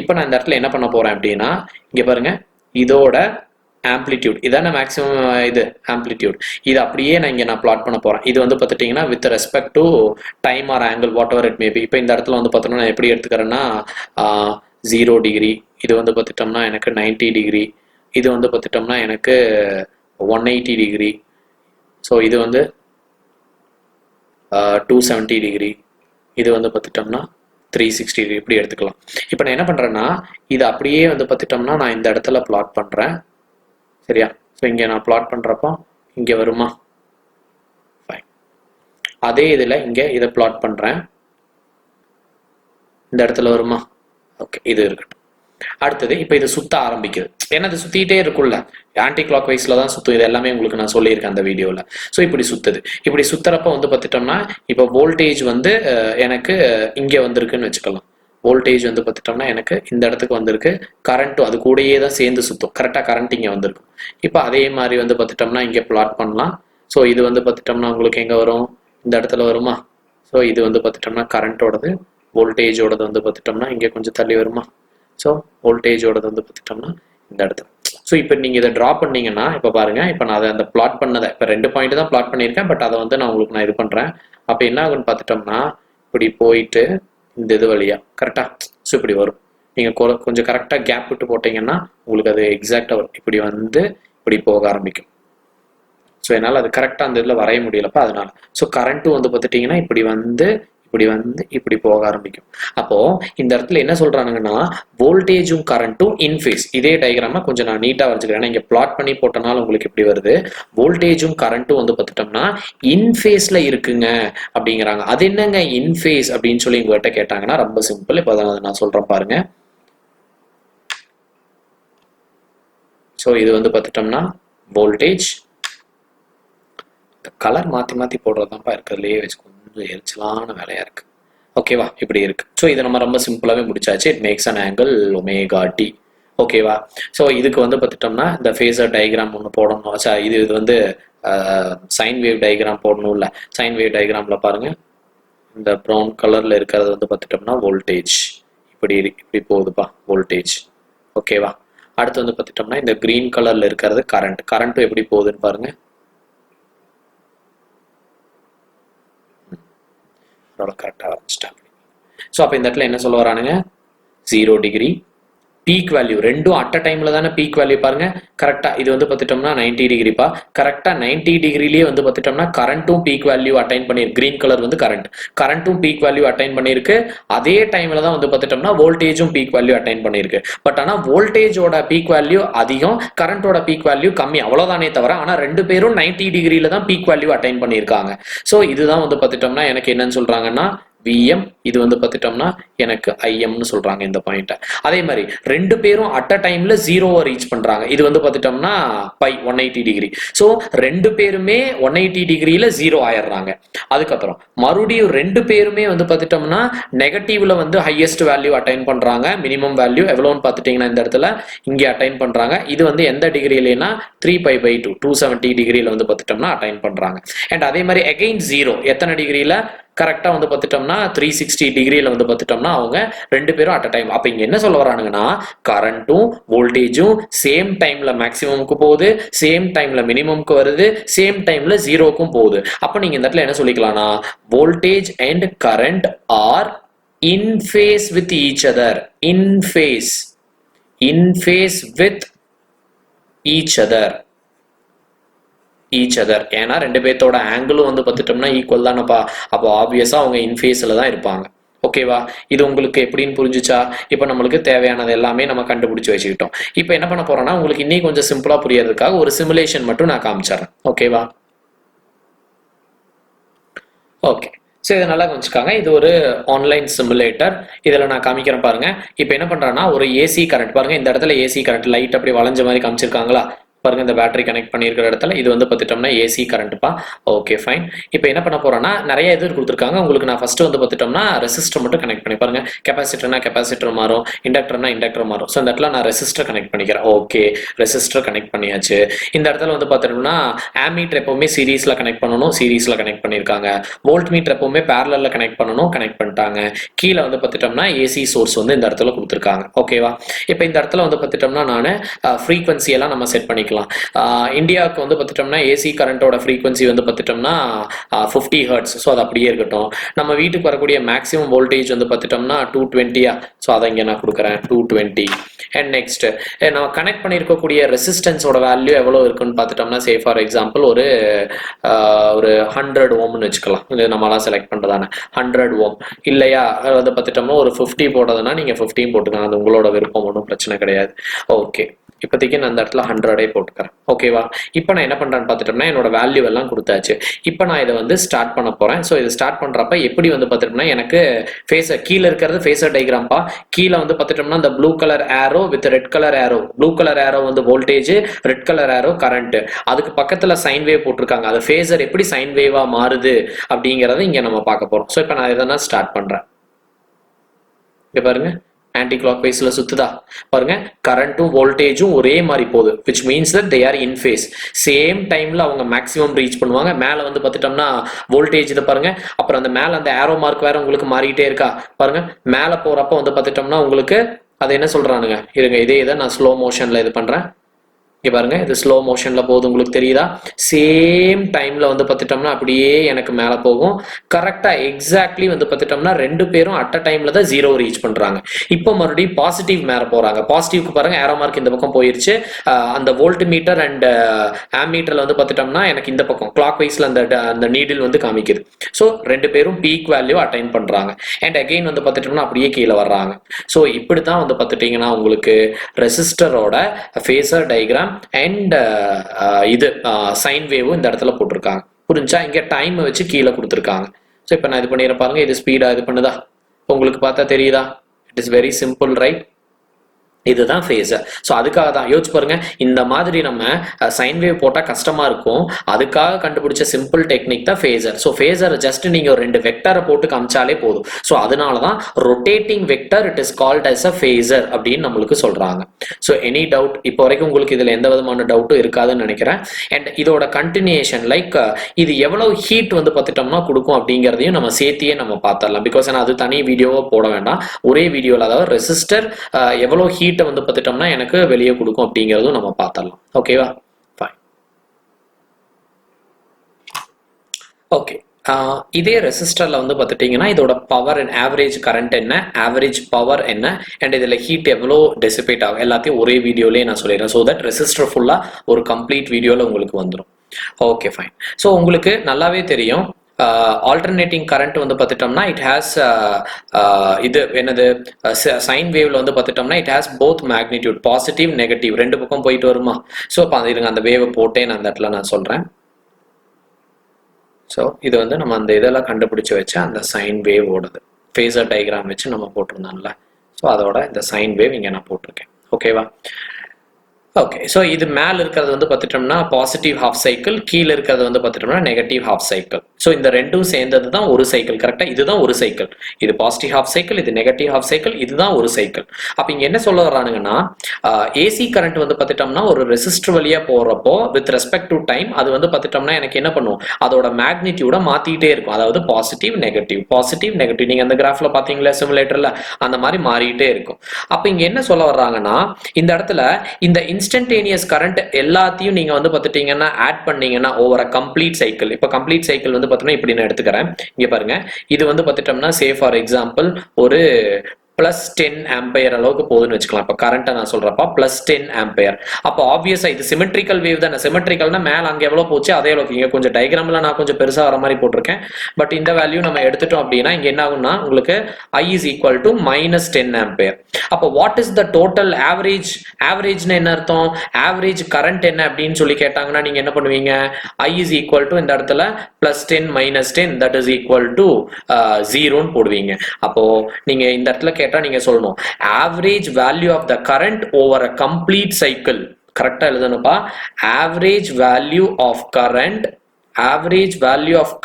இப்போ நான் இந்த இடத்துல என்ன பண்ண போகிறேன் அப்படின்னா, இங்கே பாருங்க, இதோட ஆம்ப்ளிடியூட் இதான மேக்ஸிமம் இது ஆம்ப்ளிடியூட், இது அப்படியே நான் இங்கே நான் பிளாட் பண்ண போகிறேன். இது வந்து பார்த்துட்டிங்கன்னா with respect to time or angle whatever it may be. இப்போ இந்த இடத்துல வந்து பார்த்தோம்னா நான் எப்படி எடுத்துக்கிறேன்னா 0 டிகிரி, இது வந்து பார்த்துட்டோம்னா எனக்கு 90 டிகிரி, இது வந்து பார்த்துட்டோம்னா எனக்கு 180 டிகிரி, ஸோ இது வந்து 270 டிகிரி, இது வந்து பார்த்துட்டோம்னா 360 டிகிரி, இப்படி எடுத்துக்கலாம். இப்போ நான் என்ன பண்ணுறேன்னா இது அப்படியே வந்து பார்த்துட்டோம்னா நான் இந்த இடத்துல பிளாட் பண்ணுறேன். சரியா? ஸோ இங்கே நான் பிளாட் பண்ணுறப்போ இங்கே வருமா? ஃபைன். அதே இதில் இங்கே இதை பிளாட் பண்ணுறேன், இந்த இடத்துல வருமா? ஓகே, இது இருக்கட்டும். அடுத்தது இப்போ இது சுத்த ஆரம்பிக்குது. ஏன்னா இது சுற்றிக்கிட்டே இருக்குல்ல, ஆன்டி கிளாக் வைஸில் தான் சுற்றும். இது எல்லாமே உங்களுக்கு நான் சொல்லியிருக்கேன் அந்த வீடியோவில். ஸோ இப்படி சுற்றுது. இப்படி சுற்றுறப்ப வந்து பார்த்துட்டோம்னா இப்போ வோல்டேஜ் வந்து எனக்கு இங்கே வந்திருக்குன்னு வச்சுக்கலாம். வோல்டேஜ் வந்து பார்த்துட்டோம்னா எனக்கு இந்த இடத்துக்கு வந்திருக்கு, கரண்ட்டும் அது கூடயே தான் சேர்ந்து சுற்றும். கரெக்டாக கரண்ட் இங்கே வந்திருக்கும். இப்போ அதே மாதிரி வந்து பார்த்துட்டோம்னா இங்கே பிளாட் பண்ணலாம். ஸோ இது வந்து பார்த்துட்டோம்னா உங்களுக்கு எங்கே வரும்? இந்த இடத்துல வருமா? ஸோ இது வந்து பார்த்துட்டோம்னா கரண்ட்டோடது, வோல்டேஜோடது வந்து பார்த்துட்டோம்னா இங்கே கொஞ்சம் தள்ளி வருமா? ஸோ வோல்டேஜோடது வந்து பார்த்துட்டோம்னா இந்த இடத்துல. ஸோ இப்போ நீங்கள் இதை ட்ரா பண்ணீங்கன்னா இப்போ பாருங்க, இப்போ நான் அதை அந்த பிளாட் பண்ணதை இப்போ 2 பாயிண்ட் தான் பிளாட் பண்ணியிருக்கேன், பட் அதை வந்து நான் உங்களுக்கு நான் இது பண்ணுறேன். அப்போ என்ன ஆகுன்னு பார்த்துட்டோம்னா இப்படி போயிட்டு இந்த இது வழியா கரெக்டா ஸோ இப்படி வரும். நீங்கள் கொஞ்சம் கரெக்டாக கேப் விட்டு போட்டீங்கன்னா உங்களுக்கு அது எக்ஸாக்டாக வரும். இப்படி வந்து இப்படி போக ஆரம்பிக்கும். ஸோ என்னால் அது கரெக்டாக அந்த இதில் வரைய முடியலப்பா, அதனால. ஸோ கரண்ட்டும் வந்து பார்த்துட்டிங்கன்னா இப்படி வந்து இப்படி போக ஆரம்பிக்கும். அப்போ இந்த இடத்துல என்ன சொல்றானுங்கன்னா வோல்டேஜும் கரண்ட்டும் இன்ஃபேஸ். இதே டயக்ராம கொஞ்சம் நான் நீட்டா வச்சுக்கிறேன். ஏன்னா இங்க பிளாட் பண்ணி போட்டனால உங்களுக்கு இப்படி வருது. வோல்டேஜும் கரண்ட்டும் வந்து பார்த்துட்டோம்னா இன்ஃபேஸ்ல இருக்குங்க அப்படிங்கிறாங்க. அது என்னங்க இன்ஃபேஸ் அப்படின்னு சொல்லி உங்ககிட்ட கேட்டாங்கன்னா ரொம்ப சிம்பிள். இப்போ அதை நான் சொல்றேன் பாருங்க. ஸோ இது வந்து பார்த்துட்டோம்னா வோல்டேஜ், கலர் மாற்றி போடுறதுதான்ப்பா இருக்கிறதுலையே வச்சு கொஞ்சம் எரிச்சலான வேலையா இருக்கு. ஓகேவா? இப்படி இருக்கு. ஸோ இதை நம்ம ரொம்ப சிம்பிளாகவே முடிச்சாச்சு. It makes an angle omega t. ஓகேவா? ஸோ இதுக்கு வந்து பார்த்துட்டோம்னா இந்த ஃபேஸர் டயக்ராம் ஒன்று போடணும். இது வந்து சைன் வேவ் டயக்ராம் போடணும்ல. சைன் வேவ் டயக்ராமில் பாருங்க, இந்த ப்ரௌன் கலரில் இருக்கிறது வந்து பார்த்துட்டோம்னா வோல்டேஜ் இப்படி போகுதுப்பா வோல்டேஜ். ஓகேவா? அடுத்து வந்து பார்த்துட்டோம்னா இந்த கிரீன் கலரில் இருக்கிறது கரண்ட்டும் எப்படி போகுதுன்னு பாருங்க. கரெக்டாக வச்சுட்டாங்க. ஸோ அப்போ இந்த இடத்துல என்ன சொல்ல வரானுங்க? 0 டிகிரி பீக் வேல்யூ ரெண்டும் அட் அ டைம்ல தானே பீக் வேல்யூ பாருங்க. கரெக்டா இது வந்து பார்த்துட்டோம்னா 90 டிகிரிப்பா. கரெக்டா 90 டிகிரிலேயே வந்து பார்த்துட்டோம்னா கரண்ட்டும் பீக் வேல்யூ அட்டைன் பண்ணிருக்கு. கிரீன் கலர் வந்து கரண்ட்டும் பீக் வேல்யூ அட்டைன் பண்ணிருக்கு. அதே டைம்ல தான் வந்து பார்த்துட்டோம்னா வோல்டேஜும் பீக் வேல்யூ அட்டைன் பண்ணிருக்கு. பட் ஆனால் வோல்டேஜோட பீக் வேல்யூ அதிகம், கரண்டோட பீக் வேல்யூ கம்மி, அவ்வளோதானே தவிர. ஆனால் 2 பேரும் 90 டிகிரியில தான் பீக் வேல்யூ அட்டைன் பண்ணியிருக்காங்க. ஸோ இதுதான் வந்து பார்த்துட்டோம்னா எனக்கு என்னன்னு சொல்றாங்கன்னா Vm, இது வந்து பார்த்துட்டோம்னா எனக்கு Imனு சொல்றாங்க இந்த பாயிண்ட்டை. அதே மாதிரி 2 பேரும் அட் அ டைம்ல 0 ரீச் பண்றாங்க. இது வந்து பார்த்துட்டோம்னா பை 180 டிகிரி. ஸோ 2 பேருமே 180 டிகிரியில 0 ஆயிடுறாங்க. அதுக்கப்புறம் மறுபடியும் 2 பேருமே வந்து பார்த்துட்டோம்னா நெகட்டிவ்ல வந்து ஹையஸ்ட் வேல்யூ அட்டைன் பண்றாங்க. மினிமம் வேல்யூ எவ்வளோன்னு பார்த்துட்டீங்கன்னா இந்த இடத்துல இங்கே அட்டைன் பண்றாங்க. இது வந்து எந்த டிகிரியிலனா 3π/2 270 டிகிரியில வந்து பார்த்துட்டோம்னா அட்டைன் பண்றாங்க. அண்ட் அதே மாதிரி அகைன் 0 எத்தனை டிகிரியில? கரெக்டாக வந்து பார்த்துட்டோம்னா 360 டிகிரியில் வந்து பார்த்துட்டோம்னா அவங்க 2 பேரும் அட் அ டைம். அப்போ இங்கே என்ன சொல்ல வரானுங்கன்னா கரண்ட்டும் வோல்டேஜும் சேம் டைம்ல மேக்ஸிமமுக்கு போகுது, சேம் டைம்ல மினிமம்க்கு வருது, சேம் டைம்ல 0க்கும் போகுது. அப்போ நீங்க இந்த இடத்துல என்ன சொல்லிக்கலாம்னா voltage and current are in phase with each other. In phase with each other. ஏன்னா 2 பேர்த்தோட ஆங்கிளும் வந்து பார்த்துட்டோம்னா ஈக்குவல் தானப்பா. அப்போ ஆப்வியஸா அவங்க இன்ஃபேஸ்ல தான் இருப்பாங்க. ஓகேவா? இது உங்களுக்கு எப்படின்னு புரிஞ்சுச்சா? இப்போ நம்மளுக்கு தேவையானது எல்லாமே நம்ம கண்டுபிடிச்சு வச்சுக்கிட்டோம். இப்போ என்ன பண்ண போறோம்னா உங்களுக்கு இன்னும் கொஞ்சம் சிம்பிளா புரியறதுக்காக ஒரு சிமுலேஷன் மட்டும் நான் காமிச்சிடுறேன். ஓகேவா? ஓகே. ஸோ இதை நல்லா கொஞ்சிக்காங்க. இது ஒரு ஆன்லைன் சிமுலேட்டர். இதில் நான் காமிக்கிறேன் பாருங்க. இப்போ என்ன பண்றேன்னா ஒரு ஏசி கரண்ட் பாருங்க, இந்த இடத்துல ஏசி கரண்ட் லைட் அப்படி வளைஞ்ச மாதிரி காமிச்சிருக்காங்களா? பாருங்க இந்த பேட்டரி கனெக்ட் பண்ணியிருக்கிற இடத்துல இது வந்து பார்த்துட்டோம்னா ஏசி கரண்ட்ப்பா. Okay fine. இப்போ என்ன பண்ண போறோம்னா நிறைய இது கொடுத்துருக்காங்க உங்களுக்கு. நான் ஃபர்ஸ்ட் வந்து பார்த்துட்டோம்னா ரெசிஸ்டர் மட்டும் கனெக்ட் பண்ணி பாருங்க. கெப்பாசிட்டர்னா கெப்பாசிட்டர் மாறும், இண்டக்டர்னா இண்டக்டர் மாறும். ஸோ இந்த இடத்துல நான் ரெசிஸ்டர் கனெக்ட் பண்ணிக்கிறேன். ஓகே ரெசிஸ்டர் கனெக்ட் பண்ணியாச்சு. இந்த இடத்துல வந்து பார்த்துட்டோம்னா ஆம்மீட்டர் எப்பவுமே சீரீஸ்ல கனெக்ட் பண்ணணும், சீரீஸ்ல கனெக்ட் பண்ணியிருக்காங்க. வோல்ட் மீட்டர் எப்பவுமே பேரலல்ல கனெக்ட் பண்ணணும், கனெக்ட் பண்ணிட்டாங்க. கீழே வந்து பார்த்துட்டோம்னா ஏசி சோர்ஸ் வந்து இந்த இடத்துல கொடுத்துருக்காங்க. ஓகேவா? இப்போ இந்த இடத்துல வந்து பார்த்துட்டோம்னா நான் ஃப்ரீக்வன்சி எல்லாம் நம்ம செட் பண்ணிக்கலாம். இந்தியாவுக்கு வந்து பார்த்துட்டோம்னா ஏசி கரண்டோட ஃப்ரீக்வன்சி வந்து பார்த்துட்டோம்னா 50 ஹெர்ட்ஸ். ஸோ அது அப்படியே இருக்கட்டும். நம்ம வீட்டுக்கு வரக்கூடிய மேக்ஸிமம் வோல்டேஜ் வந்து பார்த்துட்டோம்னா 220. ஸோ அதை இங்கே நான் கொடுக்குறேன் 220. அண்ட் நெக்ஸ்ட் நம்ம கனெக்ட் பண்ணியிருக்கக்கூடிய ரெசிஸ்டன்ஸோட வேல்யூ எவ்வளோ இருக்குன்னு பார்த்துட்டோம்னா சே ஃபார் எக்ஸாம்பிள் ஒரு 100 ஓம்னு வச்சுக்கலாம். இது நம்மளாம் செலக்ட் பண்ணுறதானே 100 ஓம் இல்லையா? அதை பார்த்துட்டோம்னா ஒரு 50 போட்டதுன்னா நீங்கள் 15 போட்டுக்கலாம். அது உங்களோட விருப்பம், ஒன்றும் பிரச்சனை கிடையாது. ஓகே இப்போதைக்கு நான் அந்த இடத்துல 100 போட்டுக்கிறேன். ஓகேவா? இப்போ நான் என்ன பண்ணுறேன்னு பார்த்துட்டோம்னா என்னோட வேல்யூ எல்லாம் கொடுத்தாச்சு. இப்போ நான் இதை வந்து ஸ்டார்ட் பண்ண போகிறேன். ஸோ இது ஸ்டார்ட் பண்ணுறப்ப எப்படி வந்து பார்த்துட்டோம்னா எனக்கு ஃபேஸர் கீழே இருக்கிறது ஃபேஸர் டயக்ராம்பா. கீழே வந்து பார்த்துட்டோம்னா இந்த blue colour arrow with red colour arrow. Blue colour arrow வந்து voltage, red colour arrow current. அதுக்கு பக்கத்தில் சைன் வேவ் போட்டிருக்காங்க. அது ஃபேஸர் எப்படி சைன் வேவா மாறுது அப்படிங்கிறத இங்கே நம்ம பார்க்க போகிறோம். ஸோ இப்போ நான் இதை நான் ஸ்டார்ட் பண்ணுறேன். இங்கே பாருங்க ஆன்டி கிளாக் வைஸ்ல சுத்துதா பாருங்க. கரண்ட்டும் வோல்டேஜும் ஒரே மாதிரி போகுது, which means that they are in phase. Same டைம்ல அவங்க மேக்ஸிமம் ரீச் பண்ணுவாங்க. மேல வந்து பார்த்துட்டோம்னா வோல்டேஜ் இதை பாருங்க. அப்புறம் அந்த மேல அந்த ஏரோ மார்க் வேற உங்களுக்கு மாறிட்டே இருக்கா பாருங்க. மேல போறப்ப வந்து பார்த்துட்டோம்னா உங்களுக்கு அது என்ன சொல்றானுங்க, இருங்க இதே இதை நான் ஸ்லோ மோஷன்ல இது பண்றேன். இங்க பாருங்க இது ஸ்லோ மோஷன்ல போகுது, உங்களுக்கு தெரியுதா? சேம் டைம்ல வந்து பார்த்துட்டோம்னா அப்படியே எனக்கு மேல போகும். கரெக்டா எக்ஸாக்ட்லி வந்து பார்த்துட்டோம்னா ரெண்டு பேரும் அட் அ டைம்ல தான் 0 ரீச் பண்றாங்க. இப்போ மறுபடியும் பாசிட்டிவ் மேல போறாங்க. பாசிட்டிவ்க்கு பாருங்க ஏரோ மார்க் இந்த பக்கம் போயிருச்சு. அந்த வோல்ட் மீட்டர் அண்ட் ஆம்மீட்டர்ல வந்து பார்த்துட்டோம்னா எனக்கு இந்த பக்கம் கிளாக் வைஸ்ல அந்த நீடில் வந்து காமிக்குது. ஸோ ரெண்டு பேரும் பீக் வேல்யூ அட்டைன் பண்றாங்க. அண்ட் அகெயின் வந்து பார்த்துட்டோம்னா அப்படியே கீழே வர்றாங்க. ஸோ இப்படித்தான் வந்து பார்த்துட்டீங்கன்னா உங்களுக்கு ரெசிஸ்டரோட ஃபேஸர் டயக்ராம் அண்ட் இது சைன் வேவும் இந்த இடத்துல போட்டிருக்காங்க. புரிஞ்சா? இங்க டைம் வச்சு கீழே கொடுத்துருக்காங்க. ஸோ இப்போ நான் இது பண்ணிடுறேன் பாருங்க. இது ஸ்பீடா இது பண்ணுதா உங்களுக்கு பார்த்தா தெரியுதா? It is very simple right. இதுதான் ஃபேஸர். ஸோ அதுக்காக தான் யோசிச்சு பாருங்க. இந்த மாதிரி நம்ம சைன் வேவ் போட்டால் கஷ்டமா இருக்கும். அதுக்காக கண்டுபிடிச்ச சிம்பிள் டெக்னிக் தான் ஃபேஸர். ஸோ ஃபேஸர் ஜஸ்ட் நீங்க ஒரு 2 வெக்டரை போட்டு காமிச்சாலே போதும். ஸோ அதனால தான் rotating vector it is called as a phasor அப்படின்னு நம்மளுக்கு சொல்றாங்க. ஸோ எனி டவுட் இப்போ வரைக்கும் உங்களுக்கு இதுல எந்த விதமான டவுட்டும் இருக்காதுன்னு நினைக்கிறேன். அண்ட் இதோட கண்டினியூஷன் லைக் இது எவ்வளவு ஹீட் வந்து பார்த்துட்டோம்னா கொடுக்கும் அப்படிங்கிறதையும் நம்ம சேர்த்தியே நம்ம பார்த்துடலாம். பிகாஸ் அது தனி வீடியோவா போட வேண்டாம், ஒரே வீடியோவில் அதாவது ரெசிஸ்டர் எவ்வளவு ஹீட் வந்து பார்த்துட்டோம்னா எனக்கு வெளியே கொடுக்கும் அப்படிங்கிறதும் நம்ம பார்த்துடலாம். ஓகேவா? ஃபைன். ஓகே இதே ரெசிஸ்டர்ல வந்து பார்த்துட்டீங்கன்னா இதோட பவர் அண்ட் ஆவரேஜ் கரண்ட் என்ன, ஆவரேஜ் பவர் என்ன, அண்ட் இதில் ஹீட் எவ்வளோ டெசிபேட் ஆகும் எல்லாத்தையும் ஒரே வீடியோலேயே நான் சொல்லிடுறேன். ஸோ தட் ரெசிஸ்டர் ஃபுல்லாக ஒரு கம்ப்ளீட் வீடியோவில் உங்களுக்கு வந்துடும். Okay fine. ஸோ உங்களுக்கு நல்லாவே தெரியும் ஆல்டர்னேட்டிங் கரண்ட் வந்து பார்த்துட்டோம்னா இட் ஹேஸ் இது என்னது சைன் வேவ்ல வந்து பார்த்துட்டோம்னா it has both magnitude positive negative ரெண்டு பக்கம் போயிட்டு வருமா. ஸோ இப்போ இருங்க அந்த வேவை போட்டே நான் அந்த இடத்துல நான் சொல்றேன். ஸோ இது வந்து நம்ம அந்த இதெல்லாம் கண்டுபிடிச்சு வச்ச அந்த சைன் வேவ் ஓடுது ஃபேஸர் டயக்ராம் வச்சு நம்ம போட்டிருந்தோம்ல. ஸோ அதோட இந்த சைன் வேவ் இங்கே நான் போட்டிருக்கேன். ஓகேவா? ஓகே. ஸோ இது மேலே இருக்கிறது வந்து பார்த்துட்டோம்னா பாசிட்டிவ் ஹாஃப் சைக்கிள், கீழே இருக்கிறது வந்து பார்த்துட்டோம்னா நெகட்டிவ் ஹாஃப் சைக்கிள். ஸோ இந்த ரெண்டும் சேர்ந்தது தான் ஒரு சைக்கிள். கரெக்டாக இதுதான் ஒரு சைக்கிள். இது பாசிட்டிவ் ஹாஃப் சைக்கிள், இது நெகட்டிவ் ஹாஃப் சைக்கிள், இதுதான் ஒரு சைக்கிள். அப்போ இங்கே என்ன சொல்ல வரானுங்கன்னா ஏசி கரண்ட் வந்து பார்த்துட்டோம்னா ஒரு ரெசிஸ்டர் வழியாக போகிறப்போ வித் ரெஸ்பெக்ட் டு டைம் அது வந்து பார்த்துட்டோம்னா எனக்கு என்ன பண்ணும், அதோட மேக்னிடியூட மாற்றிக்கிட்டே இருக்கும். அதாவது பாசிட்டிவ் நெகட்டிவ் பாசிட்டிவ் நெகட்டிவ். நீங்கள் அந்த கிராஃபில் பார்த்தீங்களா சிமுலேட்டரில் அந்த மாதிரி மாறிக்கிட்டே இருக்கும். அப்போ இங்கே என்ன சொல்ல வர்றாங்கன்னா இந்த இடத்துல இந்த இன்ஸ்டன்டேனியஸ் கரண்ட் எல்லாத்தையும் நீங்க வந்து பார்த்துட்டீங்கன்னா ஆட் பண்ணீங்கன்னா ஓவர் அ கம்ப்ளீட் சைக்கிள். இப்போ கம்ப்ளீட் சைக்கிள் வந்து பார்த்தோம்னா இப்படி நான் எடுத்துக்கிறேன். இங்க பாருங்க இது வந்து பார்த்துட்டோம்னா சே ஃபார் எக்ஸாம்பிள் ஒரு +10 ஆம்பியர் அளவுக்கு போகுதுன்னு வச்சுக்கலாம். இப்போ கரண்ட்டை நான் சொல்றப்ப +10 ஆம்பியர். அப்போ ஆப்வியஸா இது சிமெட்ரிக்கல் வேவ் தானே. சிமெட்ரிக்கல்னா மேல அங்கே எவ்வளோ போச்சு அதே அளவுக்கு. இங்கே கொஞ்சம் டயக்ராம்ல நான் கொஞ்சம் பெருசாக வர மாதிரி போட்டிருக்கேன். பட் இந்த வேல்யூ நம்ம எடுத்துட்டோம் அப்படின்னா இங்கே என்ன ஆகும்னா உங்களுக்கு I is equal to -10 ampere. அப்போ what is the total average? ஆவரேஜ்னு என்ன அர்த்தம்? ஆவரேஜ் கரண்ட் என்ன அப்படின்னு சொல்லி கேட்டாங்கன்னா நீங்க என்ன பண்ணுவீங்க? I is equal to இந்த இடத்துல +10 -10 that is equal to 0ன்னு போடுவீங்க. அப்போ நீங்க இந்த இடத்துல நீங்க சொல்லணும் average value of the current over a complete cycle. கரெக்டா எழுதணும்ப்பா. Average value of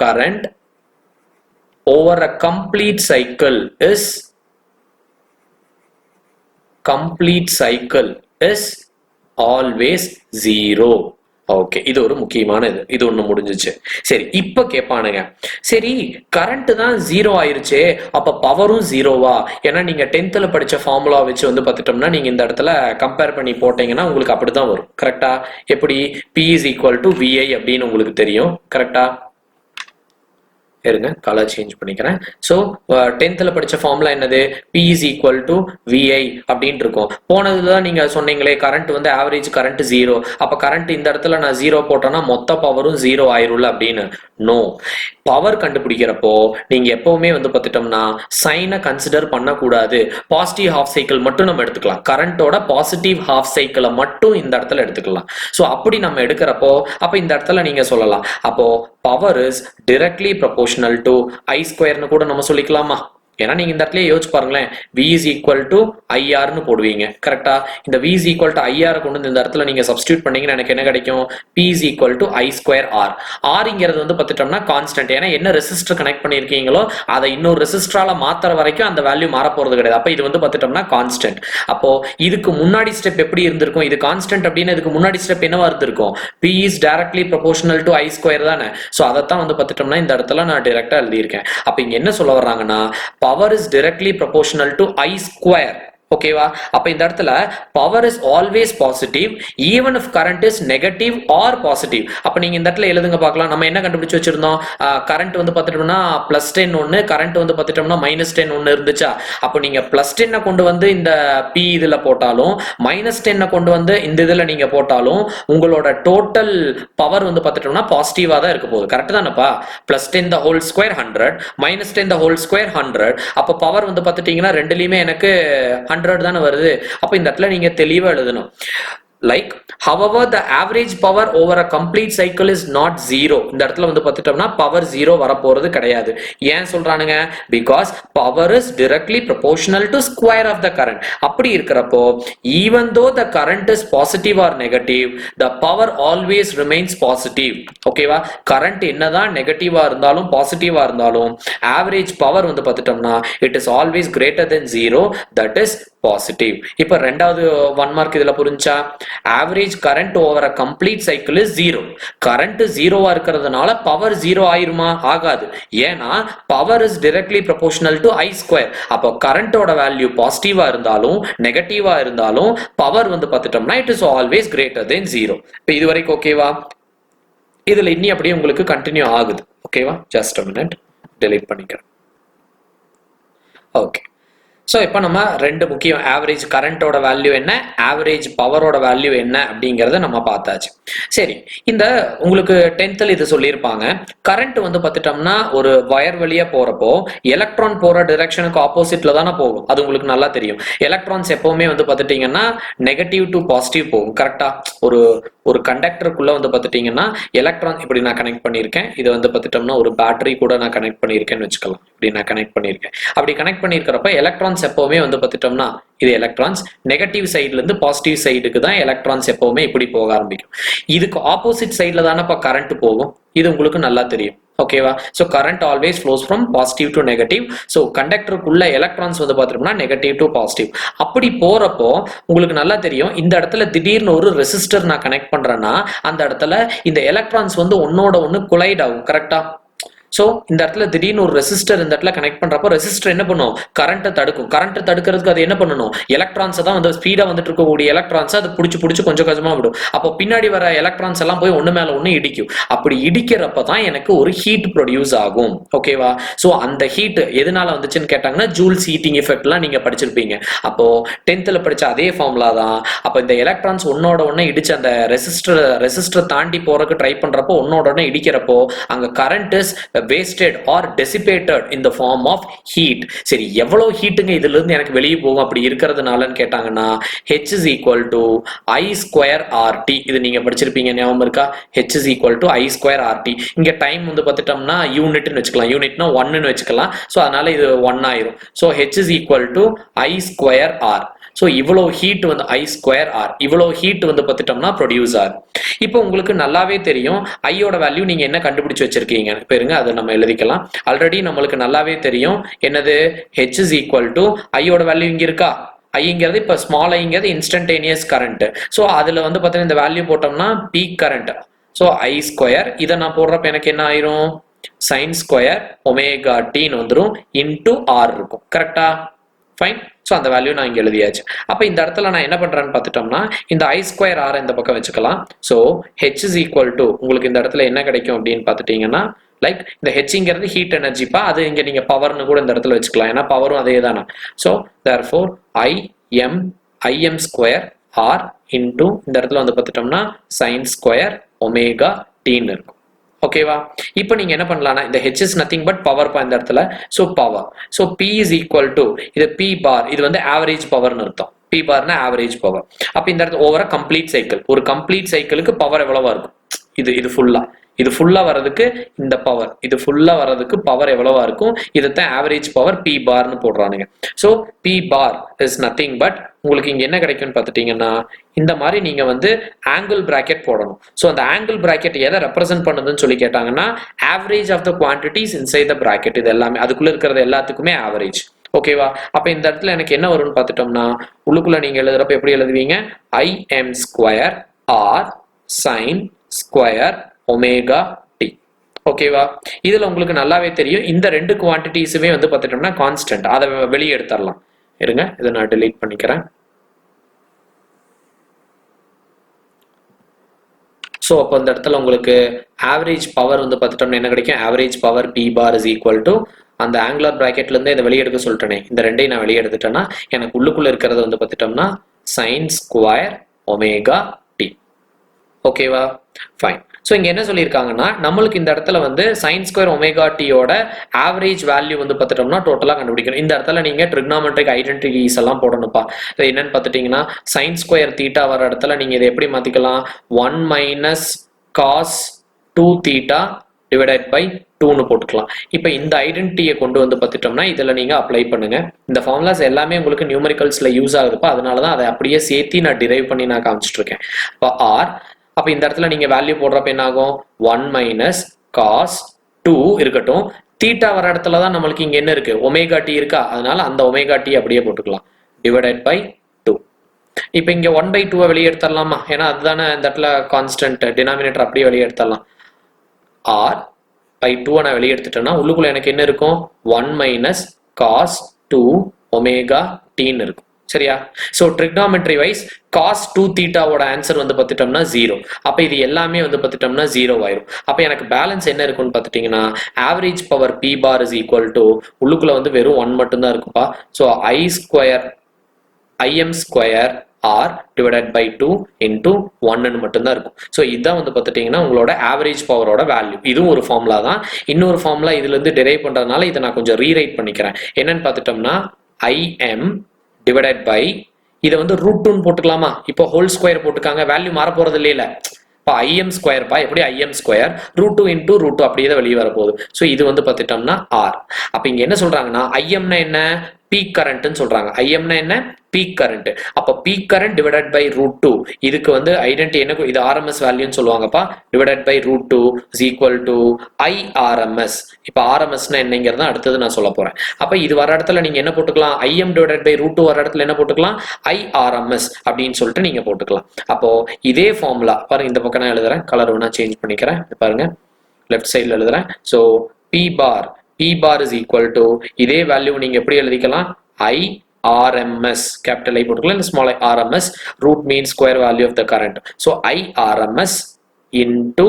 current over a complete cycle is always 0. Okay, இது ஒரு முக்கியமான இது ஒண்ணு முடிஞ்சிச்சு. சரி, இப்ப கேட்பானுங்க, சரி கரண்ட் தான் 0 ஆயிருச்சே, அப்ப பவரும் 0வா? ஏன்னா நீங்க 10th படிச்ச ஃபார்முலா வச்சு வந்து பார்த்துட்டோம்னா நீங்க இந்த இடத்துல கம்பேர் பண்ணி போட்டீங்கன்னா உங்களுக்கு அப்படிதான் வரும். கரெக்டா? எப்படி? P is equal to VI அப்படின்னு உங்களுக்கு தெரியும். கரெக்டா? இருங்க, கலர் சேஞ்ச் பண்ணிக்கிறேன். ஸோ 10th படிச்ச ஃபார்முலா என்னது? P is equal to VI அப்படின்னு இருக்கும். போனதுதான் நீங்க சொன்னீங்களே கரண்ட் வந்து ஆவரேஜ் கரண்ட் 0, அப்ப கரண்ட் இந்த இடத்துல நான் 0 போட்டேன்னா மொத்த பவரும் 0 ஆயிரும்ல அப்படின்னு. நோ, பவர் கண்டுபிடிக்கிறப்போ நீங்க எப்பவுமே வந்து பார்த்துட்டோம்னா சைனை கன்சிடர் பண்ணக்கூடாது. பாசிட்டிவ் ஹாஃப் சைக்கிள் மட்டும் நம்ம எடுத்துக்கலாம். கரண்டோட பாசிட்டிவ் ஹாஃப் சைக்கிளை மட்டும் இந்த இடத்துல எடுத்துக்கலாம். ஸோ அப்படி நம்ம எடுக்கிறப்போ அப்ப இந்த இடத்துல நீங்க சொல்லலாம், அப்போ power is directly proportional to I ஸ்கொயர்னு கூட நம்ம சொல்லிக்கலாமா? ஏன்னா நீங்க இந்த இடத்துல யோசிச்சு பாருங்களேன், V is equal to IR னு போடுவீங்க. கரெக்டா? இந்த V is equal to IR கொண்டு வந்து இந்த இடத்துல நீங்க சப்ஸ்டிட்யூட் பண்ணீங்கன்னா எனக்கு என்ன கிடைக்கும்? P is equal to I square R. Rங்கிறது வந்து பார்த்துட்டோம்னா கான்ஸ்டன்ட். ஏன்னா என்ன ரெசிஸ்டர் கனெக்ட் பண்ணியிருக்கீங்களோ அதை இன்னொரு ரெசிஸ்டரால மாத்துற வரைக்கும் அந்த வேல்யூ மாற போறது கிடையாது. அப்ப இது வந்து பார்த்துட்டோம்னா கான்ஸ்டன்ட். அப்போ இதுக்கு முன்னாடி ஸ்டெப் எப்படி இருந்திருக்கும்? இது கான்ஸ்டன்ட் அப்படின்னு இதுக்கு முன்னாடி ஸ்டெப் என்னவா இருந்திருக்கும்? P is directly proportional to I square தானே. ஸோ அதைத்தான் வந்து பார்த்துட்டோம்னா இந்த இடத்துல நான் டைரக்டா எழுதியிருக்கேன். அப்ப இங்க என்ன சொல்ல வர்றாங்கன்னா power is directly proportional to I square. ஓகேவா? அப்ப இந்த இடத்துல power is always positive even if current is negative or positive. அப்ப நீங்க இந்த இடத்துல எழுதுங்க பார்க்கலாம். நம்ம என்ன கண்டுபிடிச்சு வச்சிருந்தோம்? கரண்ட் வந்து பார்த்துட்டோம்னா +10 ஒன்று, கரண்ட் வந்து பார்த்துட்டோம்னா -10 ஒன்று இருந்துச்சா? அப்போ நீங்க +10 கொண்டு வந்து இந்த P இதுல போட்டாலும் -10 கொண்டு வந்து இந்த இதுல நீங்க போட்டாலும் உங்களோட டோட்டல் பவர் வந்து பார்த்துட்டோம்னா பாசிட்டிவா தான் இருக்க போகுது. கரெக்ட் தானப்பா? +10 the whole square 100, -10 the whole square 100. அப்போ பவர் வந்து பார்த்துட்டீங்கன்னா ரெண்டுலயுமே எனக்கு 100 தானே வருது. அப்ப இந்த இடத்துல நீங்க தெளிவா எழுதணும். Like, however, the average power over a complete cycle is not 0. இந்த இடத்துல வந்து பார்த்துட்டோம்னா பவர் 0 வரப்போறது கிடையாது. ஏன் சொல்றானுங்க? Because power is directly proportional to square of the current. அப்படி இருக்கிறப்போ even though the current is positive or negative, the power always remains positive. ஓகேவா? கரண்ட் என்னதான் நெகட்டிவா இருந்தாலும் பாசிட்டிவா இருந்தாலும் ஆவரேஜ் பவர் வந்து பார்த்துட்டோம்னா it is always greater than 0, that is positive. இப்ப ரெண்டாவது 1 மார்க் இதுல புரிஞ்சா? Average current over a complete cycle is 0. Current 0வா இருக்கிறதுனால பவர் 0 ஆயிருமா? ஆகாது. ஏன்னா power is directly proportional to I square. அப்போ கரண்டோட வேல்யூ பாசிட்டிவா இருந்தாலும் நெகட்டிவா இருந்தாலும் பவர் வந்து பார்த்துட்டோம்னா it is always greater than 0. இப்போ இது வரைக்கும் ஓகேவா? இதுல இன்னி அப்படியே உங்களுக்கு கண்டினியூ ஆகுது. ஓகேவா? ஜஸ்ட் a minute, delete பண்ணிக்கிறேன். ஓகே, ஸோ இப்போ நம்ம ரெண்டு முக்கியம், ஆவரேஜ் கரண்டோட வேல்யூ என்ன, ஆவரேஜ் பவரோட வேல்யூ என்ன அப்படிங்கிறத நம்ம பார்த்தாச்சு. சரி, இந்த உங்களுக்கு 10th இது சொல்லியிருப்பாங்க, கரண்ட் வந்து பார்த்துட்டோம்னா ஒரு வயர் வழியா போறப்போ எலக்ட்ரான் போற டிரெக்ஷனுக்கு ஆப்போசிட்ல தானே போகும். அது உங்களுக்கு நல்லா தெரியும். எலக்ட்ரான்ஸ் எப்பவுமே வந்து பார்த்துட்டீங்கன்னா நெகட்டிவ் டு பாசிட்டிவ் போகும். கரெக்டா? ஒரு கண்டக்டருக்குள்ள வந்து பார்த்துட்டீங்கன்னா எலக்ட்ரான் இப்படி நான் கனெக்ட் பண்ணியிருக்கேன். இது வந்து பார்த்துட்டோம்னா ஒரு பேட்டரி கூட நான் கனெக்ட் பண்ணியிருக்கேன்னு வச்சுக்கலாம். இப்படி நான் கனெக்ட் பண்ணியிருக்கேன். அப்படி கனெக்ட் பண்ணியிருக்கிறப்ப எலக்ட்ரான்ஸ் எப்பவுமே வந்து பார்த்துட்டோம்னா இது எலக்ட்ரான்ஸ் நெகட்டிவ் சைட்ல இருந்து பாசிட்டிவ் சைடுக்கு தான் எலக்ட்ரான்ஸ் எப்பவுமே இப்படி போக ஆரம்பிக்கும். இதுக்கு ஆப்போசிட் சைட்ல தானப்பா கரண்ட் போகும். இது உங்களுக்கு நல்லா தெரியும். ஓகேவா? So current always flows from positive to negative. So கண்டக்டருக்குள்ள எலக்ட்ரான்ஸ் வந்து பார்த்துட்டோம்னா நெகட்டிவ் டு பாசிட்டிவ். அப்படி போறப்போ உங்களுக்கு நல்லா தெரியும், இந்த இடத்துல திடீர்னு ஒரு ரெசிஸ்டர் நான் கனெக்ட் பண்றேன்னா அந்த இடத்துல இந்த எலக்ட்ரான்ஸ் வந்து ஒன்னோட ஒன்று கொலைட் ஆகும். கரெக்டா? ஸோ இந்த இடத்துல திடீர்னு ஒரு ரெசிஸ்டர் இந்த இடத்துல கனெக்ட் பண்றப்போ ரெசிஸ்டர் என்ன பண்ணும்? கரண்ட்டை தடுக்கும். கரண்ட்டை தடுக்கிறதுக்கு அது என்ன பண்ணணும்? எலக்ட்ரான்ஸை தான் வந்து ஸ்பீடா வந்துட்டு இருக்கக்கூடிய எலக்ட்ரான்ஸை அது பிடிச்சி கொஞ்சம் கொஞ்சமா விடும். அப்போ பின்னாடி வர எலக்ட்ரான்ஸ் எல்லாம் போய் ஒன்று மேல ஒன்று இடிக்கும். அப்படி இடிக்கிறப்ப தான் எனக்கு ஒரு ஹீட் ப்ரொடியூஸ் ஆகும். ஓகேவா? ஸோ அந்த ஹீட் எதனால வந்துச்சுன்னு கேட்டாங்கன்னா ஜூல்ஸ் ஹீட்டிங் எஃபெக்ட்லாம் நீங்க படிச்சிருப்பீங்க. அப்போ 10th படிச்ச அதே ஃபார்முலா தான். அப்போ இந்த எலக்ட்ரான்ஸ் ஒன்னோட ஒன்று இடிச்சு அந்த ரெசிஸ்டர் தாண்டி போறதுக்கு ட்ரை பண்றப்போ ஒன்னோட ஒன்று இடிக்கிறப்போ அங்க current is wasted or dissipated in the form of heat. சரி, எவ்வளவு ஹீட்டுங்க இதுல இருந்து எனக்கு வெளியே போகும் அப்படி இருக்கிறதுனாலன்னு கேட்டாங்கன்னா H is equal to I square RT. இது நீங்க படிச்சிருப்பீங்க, ஞாபகம் இருக்கா? H is equal to I square RT. இங்க டைம் வந்து பார்த்துட்டோம்னா யூனிட்னு வச்சுக்கலாம், யூனிட்னா 1ன்னு வச்சுக்கலாம். ஸோ அதனால இது 1 ஆயிரும். So H is equal to I square R. So இவ்வளோ ஹீட் வந்து I ஸ்கொயர் R, இவ்வளோ ஹீட் வந்து பார்த்துட்டோம்னா ப்ரொடியூஸ் ஆகும். இப்போ உங்களுக்கு நல்லாவே தெரியும் ஐயோட வேல்யூ நீங்க என்ன கண்டுபிடிச்சு வச்சிருக்கீங்க பாருங்க, அதை நம்ம எழுதிக்கலாம். ஆல்ரெடி நம்மளுக்கு நல்லாவே தெரியும் என்னது, H is equal to ஐயோட வேல்யூ இங்க இருக்கா, ஐங்கிறது இப்போ ஸ்மால் ஐங்கிறது இன்ஸ்டன்டேனியஸ் கரண்ட். ஸோ அதுல வந்து பார்த்தீங்கன்னா இந்த வேல்யூ போட்டோம்னா peak current. So I square, இதை நான் போடுறப்ப எனக்கு என்ன ஆயிரும், சைன் ஸ்கொயர் ஒமேகா டீன்னு வந்துடும், இன்டூ ஆர் இருக்கும். கரெக்டா? ஃபைன். ஸோ அந்த வேல்யூ நான் இங்கே எழுதியாச்சு. அப்போ இந்த இடத்துல நான் என்ன பண்ணுறேன்னு பார்த்துட்டோம்னா இந்த I ஸ்கொயர் ஆர் இந்த பக்கம் வச்சுக்கலாம். So H is equal to உங்களுக்கு இந்த இடத்துல என்ன கிடைக்கும் அப்படின்னு பார்த்துட்டீங்கன்னா லைக் இந்த ஹெச்ங்கிறது ஹீட் எனர்ஜிப்பா, அது இங்கே நீங்கள் பவர்னு கூட இந்த இடத்துல வச்சுக்கலாம், ஏன்னா பவரும் அதே தானே. So therefore IM square R into இந்த இடத்துல வந்து பார்த்துட்டோம்னா சைன் ஸ்கொயர் ஒமேகா டீன்னு இருக்கும். ஓகேவா? இப்போ நீங்க என்ன பண்ணலாம்னா இந்த H is nothing but power இந்த இடத்துல. So power, so P is equal to இது P bar, இது வந்து ஆவரேஜ் பவர்னு அர்த்தம். P barனா ஆவரேஜ் பவர். அப்போ இந்த இடத்துல ஓவரா கம்ப்ளீட் சைக்கிள், ஒரு கம்ப்ளீட் சைக்கிளுக்கு பவர் எவ்வளவா இருக்கும், இது ஃபுல்லா வர்றதுக்கு இந்த பவர், இது ஃபுல்லா வர்றதுக்கு பவர் எவ்வளவா இருக்கும், இதுதான் ஆவரேஜ் பவர் P பார்னு போடுறானுங்க. So P bar is nothing but உங்களுக்கு இங்க என்ன கிடைக்கும்னு பார்த்துட்டீங்கன்னா இந்த மாதிரி நீங்க வந்து ஆங்கிள் பிராக்கெட் போடணும். ஸோ அந்த ஆங்கிள் பிராக்கெட் எதை ரெப்ரசென்ட் பண்ணுதுன்னு சொல்லி கேட்டாங்கன்னா average of the quantities inside the bracket, இது எல்லாமே அதுக்குள்ள இருக்கிறது எல்லாத்துக்குமே ஆவரேஜ். ஓகேவா? அப்ப இந்த இடத்துல எனக்கு என்ன வரும்னு பார்த்துட்டோம்னா உள்ளுக்குள்ள நீங்க எழுதுறப்ப எப்படி எழுதுவீங்க, IM square R sine square omega t. ஓகேவா? இதுல உங்களுக்கு நல்லாவே தெரியும் இந்த ரெண்டு குவான்டிட்டிஸுமே வந்து பார்த்துட்டோம்னா கான்ஸ்டன்ட், அதை வெளியே எடுத்துடலாம். இருங்க, இதை நான் delete பண்ணிக்கிறேன். ஸோ அப்போ இந்த இடத்துல உங்களுக்கு ஆவரேஜ் பவர் வந்து பார்த்துட்டோம்னா என்ன கிடைக்கும், average power P bar is equal to அந்த ஆங்குலர் பிராக்கெட்ல இருந்து இதை வெளியே எடுக்க சொல்லிட்டேனே, இந்த ரெண்டையும் நான் வெளியே எடுத்துட்டேன்னா எனக்கு உள்ளுக்குள்ள இருக்கிறது வந்து பார்த்துட்டோம்னா சைன் ஸ்கொயர் ஒமேகா டி. ஓகேவா? ஃபைன். ஸோ இங்க என்ன சொல்லியிருக்காங்கன்னா நம்மளுக்கு இந்த இடத்துல வந்து சைன் ஸ்கொயர் ஒமேகா டியோட ஆவரேஜ் வேல்யூ வந்து பார்த்துட்டோம்னா டோட்டலாக கண்டுபிடிக்கணும். இந்த இடத்துல நீங்க ட்ரிக்னாமெட்ரிக் ஐடென்டிட்டிஸ் எல்லாம் போடணும்ப்பா. என்னன்னு பார்த்துட்டீங்கன்னா சைன் ஸ்கொயர் தீட்டா வர இடத்துல நீங்க இதை எப்படி மாத்திக்கலாம், 1 minus cos 2 theta divided by 2ன்னு போட்டுக்கலாம். இப்போ இந்த ஐடென்டிட்டியை கொண்டு வந்து பார்த்துட்டோம்னா இதில் நீங்கள் அப்ளை பண்ணுங்க. இந்த ஃபார்முலாஸ் எல்லாமே உங்களுக்கு நியூமரிக்கல்ஸ்ல யூஸ் ஆகுதுப்பா, அதனால தான் அதை அப்படியே சேர்த்து நான் டிரைவ் பண்ணி நான் காமிச்சிட்டு இருக்கேன். இப்போ ஆர், அப்போ இந்த இடத்துல நீங்க வேல்யூ போடுறப்ப என்ன ஆகும், 1 மைனஸ் காஸ் 2 இருக்கட்டும், தீட்டா வர இடத்துல தான் நம்மளுக்கு இங்க என்ன இருக்கு, ஒமேகா டி இருக்கா, அதனால அந்த ஒமேகா டி அப்படியே போட்டுக்கலாம், டிவைடட் பை 2. இப்போ இங்க 1/2 வெளியே எடுத்துடலாமா, ஏன்னா அதுதானே இந்த இடத்துல கான்ஸ்டன்ட், டினாமினேட்டர் அப்படியே வெளியே எடுத்துடலாம். ஆர் பை 2 நான் வெளியே எடுத்துட்டேன்னா உள்ளுக்குள்ள எனக்கு என்ன இருக்கும், 1 மைனஸ் காஸ் 2 ஒமேகா டின்னு இருக்கும். சரியா? சோ ட்ரிக்னாமெட்ரி வைஸ் cos 2 தீட்டாவோட ஆன்சர் வந்து பார்த்துட்டோம்னா 0. அப்ப இது எல்லாமே வந்து பார்த்துட்டோம்னா 0 ஆயிரும். அப்ப எனக்கு பேலன்ஸ் என்ன இருக்குன்னு பார்த்துட்டீங்கன்னா average power P bar is equal to உள்ளுக்குள்ள வந்து வெறும் 1 மட்டும் தான் இருக்குப்பா. So IM square R divided by 2 into 1 மட்டும் தான் இருக்கும். சோ இதான் வந்து பார்த்துட்டீங்கன்னா உங்களோட ஆவரேஜ் பவரோட வேல்யூ. இதுவும் ஒரு ஃபார்முலா தான். இன்னொரு ஃபார்முலா இதுல இருந்து டிரைவ் பண்றதுனால இதை நான் கொஞ்சம் ரீரைட் பண்ணிக்கிறேன். என்னன்னு பார்த்துட்டோம்னா IM divided by இதை வந்து √2 போட்டுக்கலாமா, இப்போ ஹோல் ஸ்கொயர் போட்டுக்காங்க, வேல்யூ மாற போறது இல்லையில. இப்போ IM ஸ்கொயர் பா எப்படி IM ஸ்கொயர் √2 into √2 அப்படியே தான் வெளியே வரப்போகுது. ஸோ இது வந்து பார்த்துட்டோம்னா R. அப்போ இங்க என்ன சொல்றாங்கன்னா IMனா என்ன, பீக் கரண்ட்னு சொல்றாங்க. IMனா என்ன, பீக் கரண்ட். அப்ப பீக் கரண்ட் டிவைடட் பை √2, இதுக்கு வந்து ஐடென்டி என்ன, இது RMS வேல்யூன்னு சொல்லுவாங்கப்பா, divided by √2 is equal to IRMS. இப்ப RMSனா என்னங்கிறத அடுத்தது நான் சொல்ல போறேன். அப்ப இது வர இடத்துல நீங்க என்ன போட்டுக்கலாம், IM டிவைடட் பை √2 வர இடத்துல என்ன போட்டுக்கலாம், IRMS அப்படின்னு சொல்லிட்டு நீங்க போட்டுக்கலாம். அப்போ இதே ஃபார்முலா பாருங்க, இந்த பக்கம் நான் எழுதுறேன், கலர் வேணா சேஞ்ச் பண்ணிக்கிறேன் பாருங்க, லெஃப்ட் சைட்ல எழுதுறேன். So P bar is equal to இதே வேல்யூ நீங்க எப்படி எழுதிக்கலாம், IRMS, capital I போட்டுக்கலாம், small I RMS, root means square value of the current. So IRMS into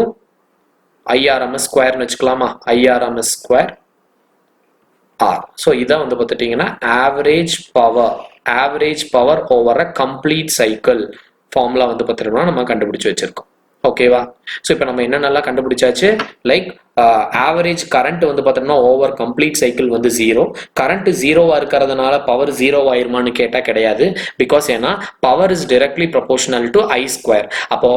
IRMS square னு வச்சுக்கலாமா, IRMS square R. So இதான் வந்து பார்த்துட்டீங்கன்னா average power over a complete cycle formula வந்து பார்த்துட்டோம்னா நம்ம கண்டுபிடிச்சு வச்சிருக்கோம். ஓகேவா? ஸோ இப்போ நம்ம என்னென்னலாம் கண்டுபிடிச்சாச்சு, லைக் ஆவரேஜ் கரண்ட் வந்து பார்த்தோம்னா ஓவர் கம்ப்ளீட் சைக்கிள் வந்து 0. கரண்ட் 0வா இருக்கிறதுனால பவர் 0 ஆயிருமான்னு கேட்டால் கிடையாது. பிகாஸ் ஏன்னா power is directly proportional to I square. அப்போ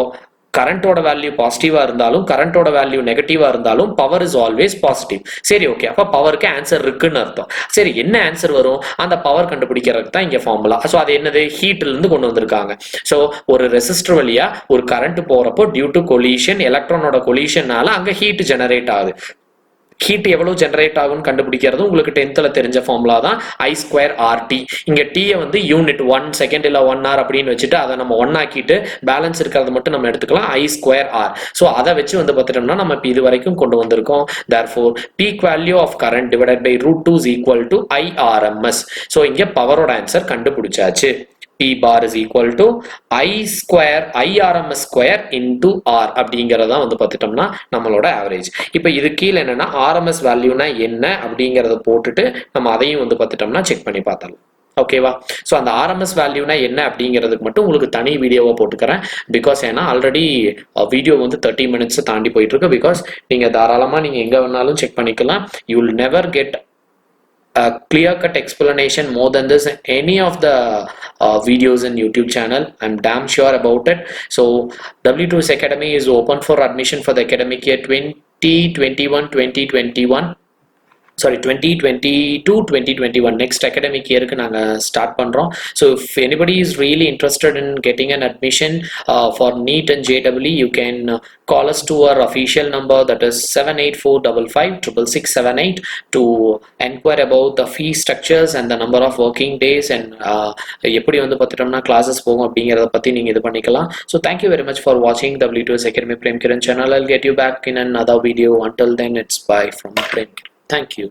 கரண்டோட வேல்யூ பாசிட்டிவா இருந்தாலும் கரண்டோட வேல்யூ நெகட்டிவா இருந்தாலும் பவர் இஸ் ஆல்வேஸ் பாசிட்டிவ். சரி, ஓகே, அப்ப பவருக்கு ஆன்சர் இருக்குன்னு அர்த்தம். சரி, என்ன ஆன்சர் வரும்? அந்த பவர் கண்டுபிடிக்கிறதுக்கு தான் இங்க ஃபார்முலா. ஸோ அது என்னது? ஹீட்ல இருந்து கொண்டு வந்திருக்காங்க. ஸோ ஒரு ரெசிஸ்டர் வழியா ஒரு கரண்ட் போறப்போ டியூ டு கொலிஷன், எலக்ட்ரானோட கொலிஷன்னால அங்க ஹீட் ஜெனரேட் ஆகுது. ஹீட் எவ்வளவு ஜெனரேட் ஆகும்னு கண்டுபிடிக்கிறது உங்களுக்கு 10th தெரிஞ்ச ஃபார்முலா தான் I ஸ்கொயர் RT. இங்க T வந்து யூனிட் 1 செகண்ட் இல்ல 1 hour அப்படின்னு வச்சுட்டு அதை நம்ம 1 ஆக்கிட்டு பேலன்ஸ் இருக்கிறத மட்டும் நம்ம எடுத்துக்கலாம் I ஸ்கொயர் R. ஸோ அதை வச்சு வந்து பார்த்துட்டோம்னா நம்ம இப்போ இது வரைக்கும் கொண்டு வந்திருக்கோம். therefore peak value of current divided by √2 is equal to IRMS. So இங்க பவரோட ஆன்சர் கண்டுபிடிச்சாச்சு. P bar is equal to I square IRMS square into R அப்படிங்கிறதா வந்து பார்த்துட்டோம்னா நம்மளோட ஆவரேஜ். இப்போ இது கீழே என்னன்னா RMS வேல்யூனா என்ன அப்படிங்கிறத போட்டுட்டு நம்ம அதையும் வந்து பார்த்துட்டோம்னா செக் பண்ணி பார்த்தலாம். ஓகேவா? ஸோ அந்த RMS வேல்யூனா என்ன அப்படிங்கிறதுக்கு மட்டும் உங்களுக்கு தனி வீடியோவா போட்டுக்கிறேன். பிகாஸ் ஏன்னா ஆல்ரெடி வீடியோ வந்து 30 minutes தாண்டி போயிட்டு இருக்கு. பிகாஸ் நீங்க தாராளமா நீங்க எங்க வேணாலும் செக் பண்ணிக்கலாம். You will never get a clear-cut explanation more than this in any of the videos in YouTube channel. I'm damn sure about it. So W2S Academy is open for admission for the academic year 2021. Sorry, 2022-2021 next academic year க்கு நாங்க start பண்றோம். So if anybody is really interested in getting an admission for NEET and JEE, you can call us to our official number, that is 7845566678, to enquire about the fee structures and the number of working days and எப்படி வந்து பார்த்துட்டோம்னா classes போகும் அப்படிங்கறத பத்தி நீங்க இது பண்ணிக்கலாம். So thank you very much for watching W2S Academy Prem Kiran channel. I'll get you back in another video. Until then, it's bye from Prem. Thank you.